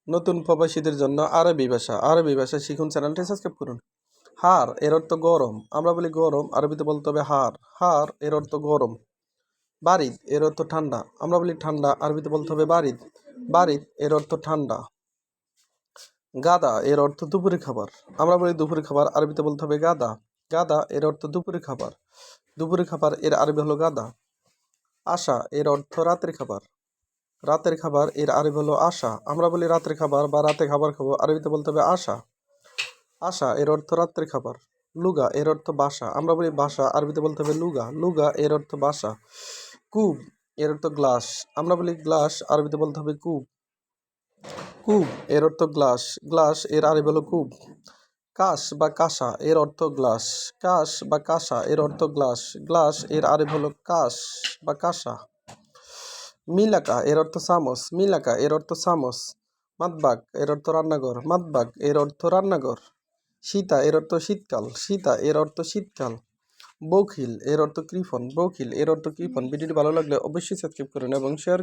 নতুন প্রবাসীদের জন্য আরবি ভাষা শিখুন, চ্যানেলটি সাবস্ক্রাইব করুন। হার এর অর্থ গরম, আমরা বলি গরম, আরবিতে বলতে হবে হার। হার এর অর্থ গরম। বারিদ এর অর্থ ঠান্ডা, আমরা বলি ঠান্ডা, আরবিতে বলতে হবে বারিদ। বারিদ এর অর্থ ঠান্ডা। গাদা এর অর্থ দুপুরে খাবার, আমরা বলি দুপুরে খাবার, আরবিতে বলতে হবে গাদা। গাদা এর অর্থ দুপুরে খাবার। দুপুরে খাবার এর আরবি হলো গাদা। আশা এর অর্থ রাতের খাবার। রাতের খাবার এর আরবি হলো আশা, আমরা বলি রাতের খাবার বা রাতে খাবার খাবো, আরবিতে বলতে হবে আশা। আশা এর অর্থ রাত্রের খাবার। লুগা এর অর্থ বাসা, আমরা বলি বাসা, আরবিতে বলতে হবে লুগা। লুগা এর অর্থ বাসা। কূপ এর অর্থ গ্লাস, আমরা বলি গ্লাস, আরবিতে বলতে হবে কূপ। কূপ এর অর্থ গ্লাস। গ্লাস এর আরবি হলো কূপ। কাশ বা কাঁসা এর অর্থ গ্লাস। কাশ বা কাঁসা এর অর্থ গ্লাস। গ্লাস এর আরবি হলো কাশ বা কাঁসা। মিলাকা এর অর্থ চামচ। মিলাকা এর অর্থ চামচ। মাতবাগ এর অর্থ রান্নাঘর। মাতবাগ এর অর্থ রান্নাঘর। সীতা এর অর্থ শীতকাল। সীতা এর অর্থ শীতকাল। বখিল এর অর্থ কৃপণ। বখিল এর অর্থ কৃপণ। ভিডিওটি ভালো লাগলে অবশ্যই সাবস্ক্রাইব করুন এবং শেয়ার